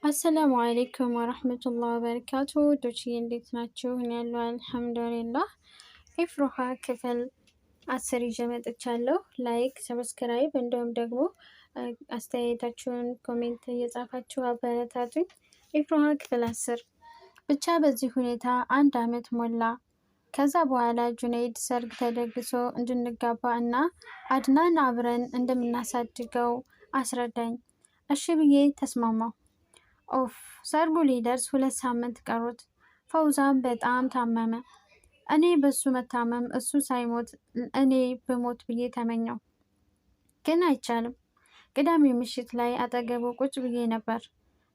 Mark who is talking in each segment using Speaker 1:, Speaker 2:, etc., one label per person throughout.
Speaker 1: አሰላሙ አሌይኩም ወረህመቱላህ ወበረካቱ ዶችዬ እንዴት ናችሁ? እኔ ያለው አልሐምዱሊላህ። ኢፍሮሃ ክፍል 10 ይዤ መጥቻለሁ። ላይክ፣ ሰብስክራይብ እንዲሁም ደግሞ አስተያየታችሁን ኮሜንት እየጻፋችሁ አበረታቱኝ። ኢፍሮሃ ክፍል 10 ብቻ በዚህ ሁኔታ 1 ዓመት ሞላ። ከዛ በኋላ ጁነይድ ሰርግ ተደግሶ እንድንጋባ እና አድናን አብረን እንደምናሳድገው አስረዳኝ። እሺ ብዬ ተስማማሁ። ኦፍ ሰርጉ ሊደርስ 2 ሳምንት ቀሩት። ፈውዛን በጣም ታመመ። እኔ በሱ መታመም እሱ ሳይሞት እኔ ብሞት ብዬ ተመኘው፣ ግን አይቻልም። ቅዳሜ ምሽት ላይ አጠገቡ ቁጭ ብዬ ነበር።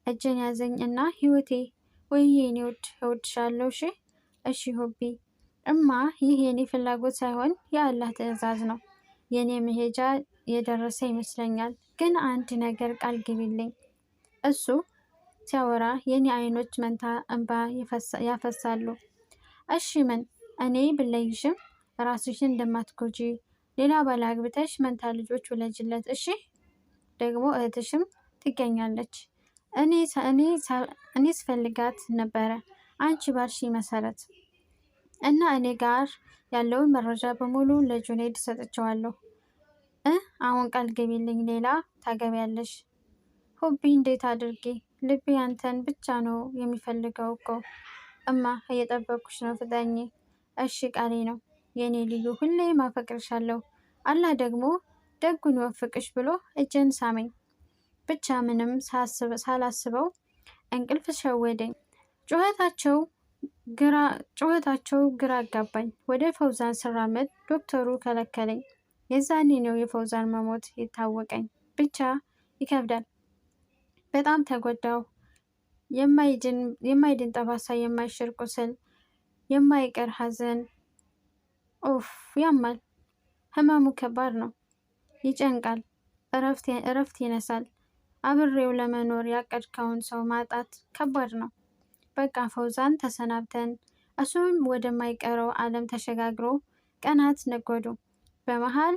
Speaker 1: እጄን ያዘኝ እና ህይወቴ፣ ወይ የኔ ውድ እወድሻለሁ። እሺ ሁቢ እማ፣ ይህ የኔ ፍላጎት ሳይሆን የአላህ ትዕዛዝ ነው። የኔ መሄጃ የደረሰ ይመስለኛል። ግን አንድ ነገር ቃል ግቢልኝ። እሱ ሲያወራ የኔ አይኖች መንታ እንባ ያፈሳሉ። እሺ ምን? እኔ ብለይሽም ራስሽን እንደማትጎጂ፣ ሌላ ባል አግብተሽ መንታ ልጆች ውለጅለት። እሺ ደግሞ እህትሽም ትገኛለች። እኔ ስፈልጋት ነበረ አንቺ ባልሽ መሰረት እና እኔ ጋር ያለውን መረጃ በሙሉ ለጁኔድ ሰጥቼዋለሁ። አሁን ቃል ገቢልኝ፣ ሌላ ታገቢያለሽ። ሁቢ እንዴት አድርጌ? ልቤ አንተን ብቻ ነው የሚፈልገው እኮ እማ፣ እየጠበኩሽ ነው፣ ፍጠኝ። እሺ ቃሌ ነው የኔ ልዩ፣ ሁሌ ማፈቅርሻለሁ። አላህ ደግሞ ደጉን ይወፍቅሽ ብሎ እጄን ሳመኝ። ብቻ ምንም ሳላስበው እንቅልፍ ሸወደኝ። ጩኸታቸው ግራ አጋባኝ። ወደ ፈውዛን ስራመድ ዶክተሩ ከለከለኝ። የዛኔ ነው የፈውዛን መሞት የታወቀኝ። ብቻ ይከብዳል። በጣም ተጎዳው። የማይድን ጠባሳ፣ የማይሽር ቁስል፣ የማይቀር ሐዘን። ኦፍ ያማል። ህመሙ ከባድ ነው። ይጨንቃል። እረፍት ይነሳል። አብሬው ለመኖር ያቀድከውን ሰው ማጣት ከባድ ነው። በቃ ፈውዛን ተሰናብተን እሱም ወደማይቀረው ዓለም ተሸጋግሮ ቀናት ነጎዱ። በመሃል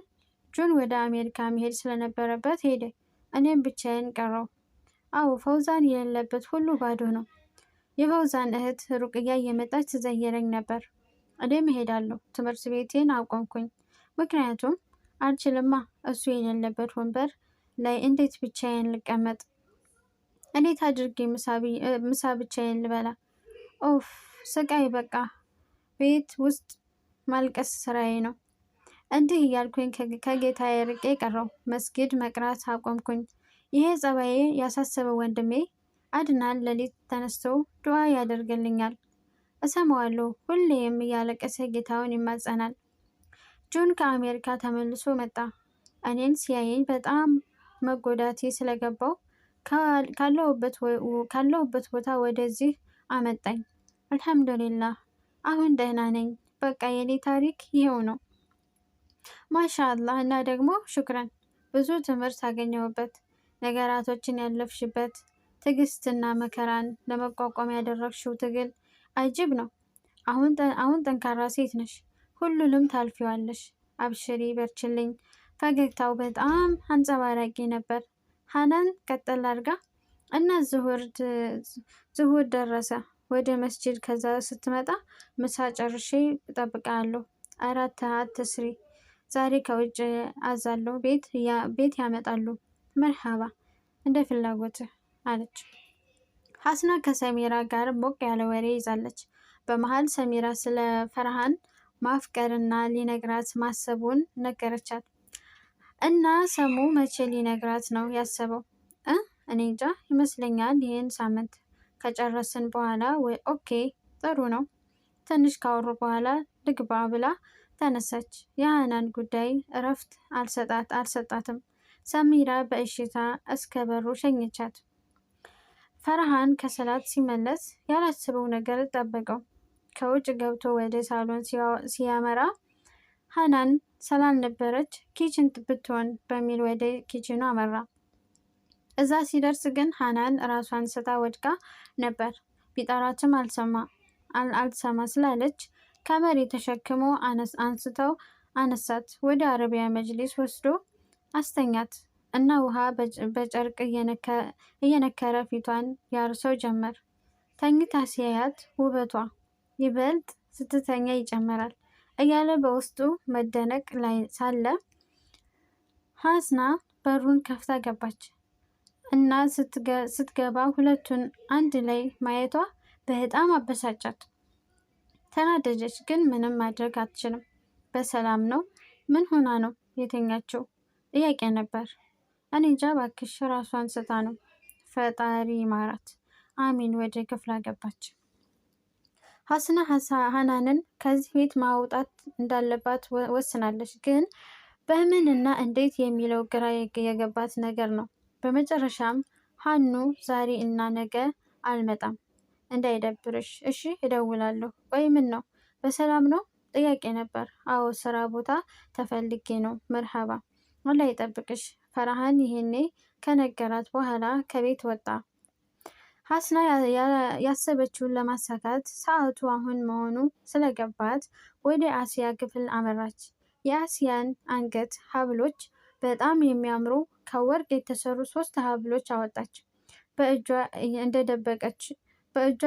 Speaker 1: ጁን ወደ አሜሪካ መሄድ ስለነበረበት ሄደ። እኔም ብቻዬን ቀረው። አዎ ፈውዛን የሌለበት ሁሉ ባዶ ነው። የፈውዛን እህት ሩቅያ እየመጣች ትዘየረኝ ነበር። እኔም እሄዳለሁ። ትምህርት ቤቴን አቆምኩኝ። ምክንያቱም አልችልማ። እሱ የሌለበት ወንበር ላይ እንዴት ብቻዬን ልቀመጥ? እንዴት አድርጌ ምሳ ብቻዬን ልበላ? ኦፍ ስቃይ። በቃ ቤት ውስጥ ማልቀስ ስራዬ ነው። እንዲህ እያልኩኝ ከጌታዬ ርቄ ቀረው። መስጊድ መቅራት አቆምኩኝ። ይሄ ጸባዬ ያሳሰበው ወንድሜ አድናን ሌሊት ተነስቶ ዱዓ ያደርግልኛል። እሰማዋለሁ። ሁሌም እያለቀሰ ጌታውን ይማጸናል። ጁን ከአሜሪካ ተመልሶ መጣ። እኔን ሲያየኝ በጣም መጎዳቴ ስለገባው ካለሁበት ቦታ ወደዚህ አመጣኝ። አልሐምዱሊላህ አሁን ደህና ነኝ። በቃ የኔ ታሪክ ይሄው ነው። ማሻአላህ። እና ደግሞ ሹክረን፣ ብዙ ትምህርት አገኘሁበት። ነገራቶችን ያለፍሽበት፣ ትዕግስትና መከራን ለመቋቋም ያደረግሽው ትግል አጅብ ነው። አሁን ጠንካራ ሴት ነሽ። ሁሉንም ታልፊዋለሽ። አብሽሪ፣ በርችልኝ። ፈገግታው በጣም አንጸባራቂ ነበር። ሀናን ቀጠል አድርጋ እና ዝሁር ደረሰ ወደ መስጂድ። ከዛ ስትመጣ ምሳ ጨርሼ እጠብቃለሁ። አራት አትስሪ፣ ዛሬ ከውጭ አዛለሁ። ቤት ያመጣሉ። መርሃባ፣ እንደ ፍላጎትህ አለች። ሀስና ከሰሚራ ጋር ሞቅ ያለ ወሬ ይዛለች። በመሀል ሰሚራ ስለ ፈርሃን ማፍቀርና ሊነግራት ማሰቡን ነገረቻት። እና ሰሙ መቼ ሊነግራት ነው ያሰበው? እኔ እንጃ፣ ይመስለኛል ይህን ሳምንት ከጨረስን በኋላ። ኦኬ ጥሩ ነው። ትንሽ ካወሩ በኋላ ልግባ ብላ ተነሳች። የሀናን ጉዳይ እረፍት አልሰጣትም። ሰሚራ በእሽታ እስከ በሩ ሸኘቻት። ፈርሃን ከሰላት ሲመለስ ያላሰበው ነገር ጠበቀው። ከውጭ ገብቶ ወደ ሳሎን ሲያመራ ሀናን ስላልነበረች ኪችን ብትሆን በሚል ወደ ኪችኑ አመራ። እዛ ሲደርስ ግን ሀናን ራሷን ስታ ወድቃ ነበር። ቢጠራትም አልሰማ ስላለች ከመሬት ተሸክሞ አንስተው አነሳት። ወደ አረቢያ መጅሊስ ወስዶ አስተኛት። እና ውሃ በጨርቅ እየነከረ ፊቷን ያርሰው ጀመር። ተኝታ ሲያያት ውበቷ ይበልጥ ስትተኛ ይጨምራል እያለ በውስጡ መደነቅ ላይ ሳለ ሀስና በሩን ከፍታ ገባች እና ስትገባ ሁለቱን አንድ ላይ ማየቷ በጣም አበሳጫት። ተናደጀች፣ ግን ምንም ማድረግ አትችልም። በሰላም ነው? ምን ሆና ነው የተኛችው? ጥያቄ ነበር። እኔ እንጃ እባክሽ፣ ራሷን ስታ ነው። ፈጣሪ ማራት። አሚን ወደ ክፍላ ገባች። ሀስና ሀናንን ከዚህ ቤት ማውጣት እንዳለባት ወስናለች፣ ግን በምን እና እንዴት የሚለው ግራ የገባት ነገር ነው። በመጨረሻም ሀኑ ዛሬ እና ነገ አልመጣም፣ እንዳይደብርሽ እሺ፣ እደውላለሁ። ወይ ምን ነው? በሰላም ነው? ጥያቄ ነበር። አዎ ስራ ቦታ ተፈልጌ ነው። መርሃባ፣ አላህ ይጠብቅሽ። ፈርሃን ይሄኔ ከነገራት በኋላ ከቤት ወጣ። ሀስና ያሰበችውን ለማሳካት ሰዓቱ አሁን መሆኑ ስለገባት ወደ አሲያ ክፍል አመራች። የአሲያን አንገት ሀብሎች በጣም የሚያምሩ ከወርቅ የተሰሩ 3 ሀብሎች አወጣች። በእጇ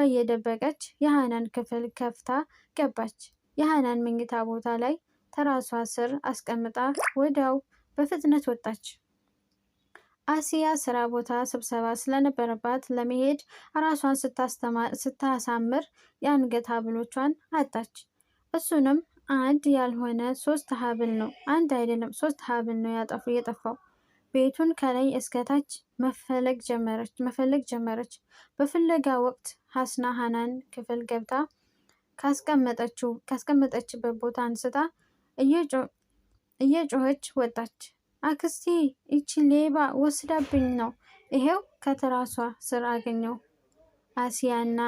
Speaker 1: እየደበቀች የሃናን ክፍል ከፍታ ገባች። የሃናን መኝታ ቦታ ላይ ተራሷ ስር አስቀምጣ ወዲያው በፍጥነት ወጣች። አሲያ ስራ ቦታ ስብሰባ ስለነበረባት ለመሄድ ራሷን ስታሳምር የአንገት ሀብሎቿን አጣች። እሱንም አንድ ያልሆነ 3 ሀብል ነው፣ አንድ አይደለም 3 ሀብል ነው የጠፋው። ቤቱን ከላይ እስከታች መፈለግ ጀመረች። በፍለጋ ወቅት ሀስና ሃናን ክፍል ገብታ ካስቀመጠችበት ቦታ አንስታ እየጮኸች ወጣች። አክስቴ፣ ይቺ ሌባ ወስዳብኝ ነው፣ ይሄው ከትራሷ ስር አገኘው። አሲያና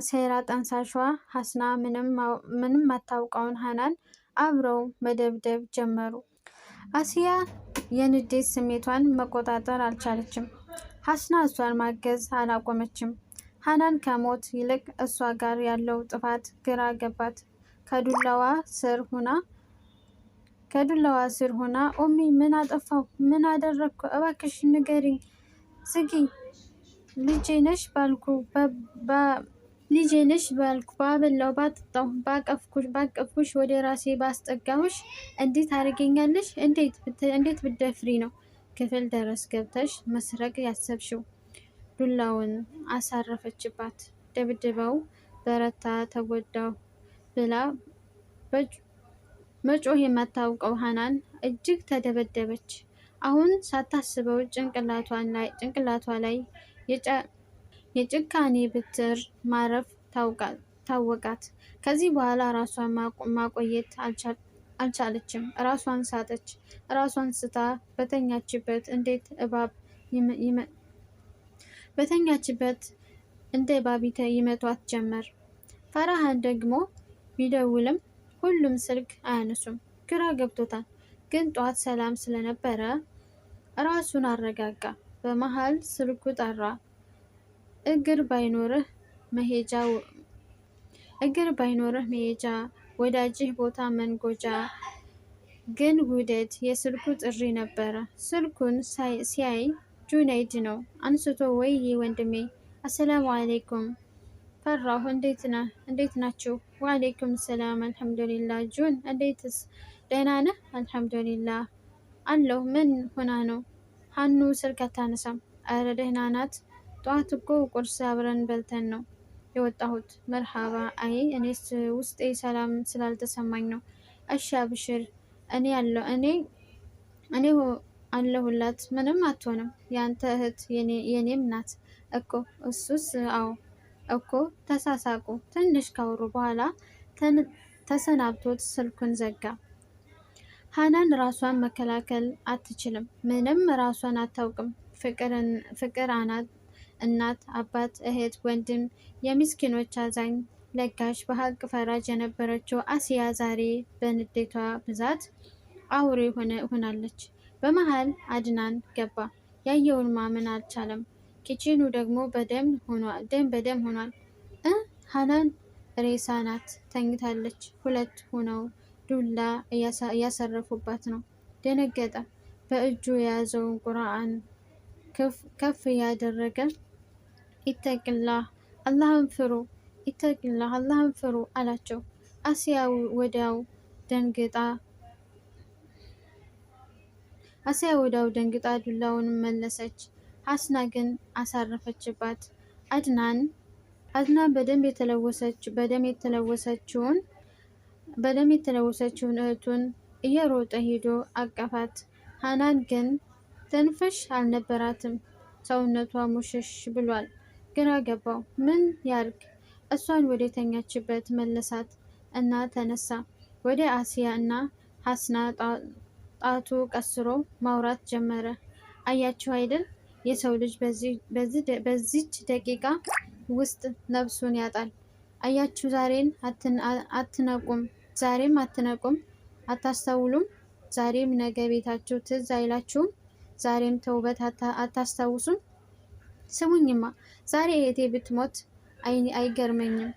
Speaker 1: ሴራ ጠንሳሿ ሀስና ምንም ማታውቀውን ሃናን አብረው መደብደብ ጀመሩ። አሲያ የንዴት ስሜቷን መቆጣጠር አልቻለችም። ሀስና እሷን ማገዝ አላቆመችም። ሃናን ከሞት ይልቅ እሷ ጋር ያለው ጥፋት ግራ ገባት። ከዱላዋ ስር ሆና ኦሚ፣ ምን አጠፋው? ምን አደረግኩ? እባክሽ ንገሪኝ። ዝጊ። ልጄ ነሽ ባልኩ ባበላው ባጠጣው ባቀፍኩሽ ወደ ራሴ ባስጠጋሁሽ እንዴት ታደርገኛለሽ? እንዴት ብደፍሪ ነው ክፍል ድረስ ገብተሽ መስረቅ ያሰብሽው? ዱላውን አሳረፈችባት። ደብድበው በረታ፣ ተጎዳሁ ብላ መጮህ የማታውቀው ሃናን እጅግ ተደበደበች። አሁን ሳታስበው ጭንቅላቷ ላይ የጭካኔ ብትር ማረፍ ታወቃት። ከዚህ በኋላ ራሷን ማቆየት አልቻለችም። ራሷን ሳተች። ራሷን ስታ በተኛችበት እንደ እባብ ይመቷት ጀመር። ፈርሃን ደግሞ ቢደውልም ሁሉም ስልክ አያነሱም። ግራ ገብቶታል። ግን ጧት ሰላም ስለነበረ ራሱን አረጋጋ። በመሃል ስልኩ ጠራ። እግር ባይኖርህ መሄጃ፣ ወዳጅህ ቦታ መንጎጃ፣ ግን ውደድ። የስልኩ ጥሪ ነበረ። ስልኩን ሲያይ ጁነይድ ነው። አንስቶ ወይ ወንድሜ፣ አሰላሙ አሌይኩም። ፈራሁ። እንዴት ናችሁ? ወአሌይኩም ሰላም አልሐምዱሊላህ። ጁን፣ እንዴትስ? ደህና ነህ? አልሐምዱሊላህ አለሁ። ምን ሆና ነው? ሀኑ ስልክ አታነሳም። አረ ደህና ናት። ጠዋት እኮ ቁርስ አብረን በልተን ነው የወጣሁት። መርሃባ። አይ እኔስ ውስጤ ሰላም ስላልተሰማኝ ነው። እሺ አብሽር፣ እኔ አለሁላት። ምንም አትሆንም። ያንተ እህት የኔም ናት እኮ። እሱስ አዎ እኮ። ተሳሳቁ። ትንሽ ካወሩ በኋላ ተሰናብቶት ስልኩን ዘጋ። ሃናን ራሷን መከላከል አትችልም። ምንም ራሷን አታውቅም። ፍቅር አናት፣ እናት፣ አባት፣ እህት፣ ወንድም፣ የምስኪኖች አዛኝ ለጋሽ፣ በሀቅ ፈራጅ የነበረችው አሲያ ዛሬ በንዴቷ ብዛት አውሬ ሆናለች። በመሃል አድናን ገባ። ያየውን ማመን አልቻለም። ኪችኑ ደግሞ ደም በደም ሆኗል። ሃናን ሬሳ ናት፣ ተኝታለች። 2 ሆነው ዱላ እያሰረፉባት ነው። ደነገጠ። በእጁ የያዘውን ቁርአን ከፍ ያደረገ ኢተቅላህ አላህን ፍሩ፣ ኢተቅላህ አላህን ፍሩ አላቸው። አሲያ ወዲያው ደንግጣ ዱላውን መለሰች። ሀስና ግን አሳረፈችባት። አድናን በደም የተለወሰችውን እህቱን እየሮጠ ሄዶ አቀፋት። ሃናን ግን ትንፍሽ አልነበራትም። ሰውነቷ ሙሽሽ ብሏል። ግራ ገባው። ምን ያርግ? እሷን ወደ ተኛችበት መለሳት እና ተነሳ። ወደ አሲያ እና ሀስና ጣቱ ቀስሮ ማውራት ጀመረ። አያችሁ አይደል? የሰው ልጅ በዚች ደቂቃ ውስጥ ነፍሱን ያጣል። አያችሁ? ዛሬም አትነቁም፣ አታስተውሉም። ዛሬም ነገ ቤታችሁ ትዝ አይላችሁም። ዛሬም ተውበት አታስታውሱም። ስሙኝማ፣ ዛሬ እህቴ ብትሞት አይገርመኝም።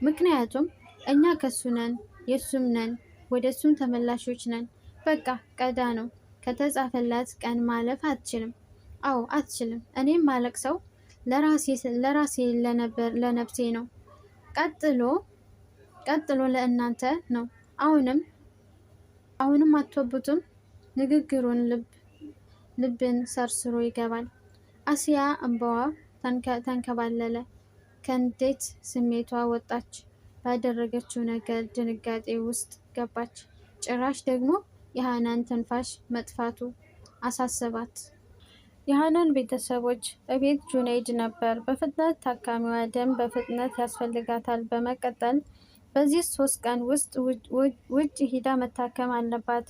Speaker 1: ምክንያቱም እኛ ከሱ ነን፣ የሱም ነን፣ ወደ እሱም ተመላሾች ነን። በቃ ቀዳ ነው። ከተጻፈላት ቀን ማለፍ አትችልም። አዎ አትችልም። እኔም ማለቅሰው ለራሴ ለነፍሴ ነው። ቀጥሎ ለእናንተ ነው። አሁንም አትወቡትም። ንግግሩን ልብን ሰርስሮ ይገባል። አሲያ እንባዋ ተንከባለለ። ከንዴት ስሜቷ ወጣች። ባደረገችው ነገር ድንጋጤ ውስጥ ገባች። ጭራሽ ደግሞ የሃናን ትንፋሽ መጥፋቱ አሳሰባት። የሃናን ቤተሰቦች እቤት ጁነይድ ነበር። በፍጥነት ታካሚዋ ደም በፍጥነት ያስፈልጋታል። በመቀጠል በዚህ 3 ቀን ውስጥ ውጭ ሂዳ መታከም አለባት።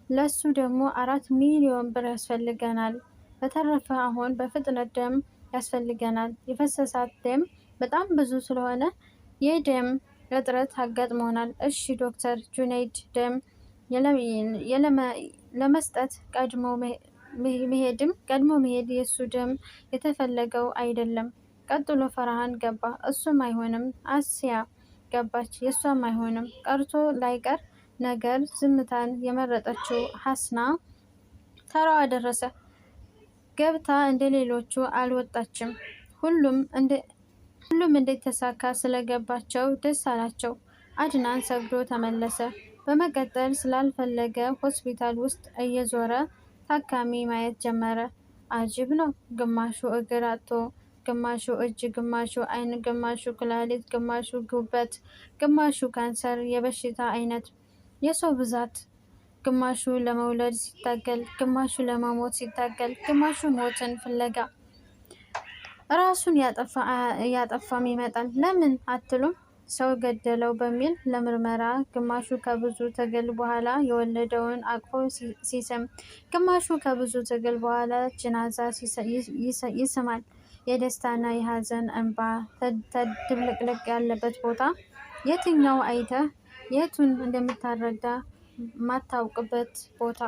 Speaker 1: ለሱ ደግሞ 4 ሚሊዮን ብር ያስፈልገናል። በተረፈ አሁን በፍጥነት ደም ያስፈልገናል። የፈሰሳት ደም በጣም ብዙ ስለሆነ የደም እጥረት አጋጥሞናል። እሺ ዶክተር ጁነይድ ደም ለመስጠት ቀድሞ መሄድ የሱ ደም የተፈለገው አይደለም። ቀጥሎ ፈርሃን ገባ። እሱም አይሆንም። አሲያ ገባች። የእሷም አይሆንም። ቀርቶ ላይቀር ነገር ዝምታን የመረጠችው ሀስና ተራዋ ደረሰ። ገብታ እንደ ሌሎቹ አልወጣችም። ሁሉም እንዴት ተሳካ ስለገባቸው ደስ አላቸው። አድናን ሰግዶ ተመለሰ። በመቀጠል ስላልፈለገ ሆስፒታል ውስጥ እየዞረ ታካሚ ማየት ጀመረ። አጅብ ነው። ግማሹ እግር አጥቶ፣ ግማሹ እጅ፣ ግማሹ አይን፣ ግማሹ ኩላሊት፣ ግማሹ ጉበት፣ ግማሹ ካንሰር የበሽታ አይነት፣ የሰው ብዛት፣ ግማሹ ለመውለድ ሲታገል፣ ግማሹ ለመሞት ሲታገል፣ ግማሹ ሞትን ፍለጋ ራሱን ያጠፋም ይመጣል። ለምን አትሉም? ሰው ገደለው በሚል ለምርመራ፣ ግማሹ ከብዙ ትግል በኋላ የወለደውን አቅፎ ሲስም፣ ግማሹ ከብዙ ትግል በኋላ ጅናዛ ይስማል። የደስታና የሀዘን እንባ ድብልቅልቅ ያለበት ቦታ። የትኛው አይተህ የቱን እንደምታረዳ ማታውቅበት ቦታ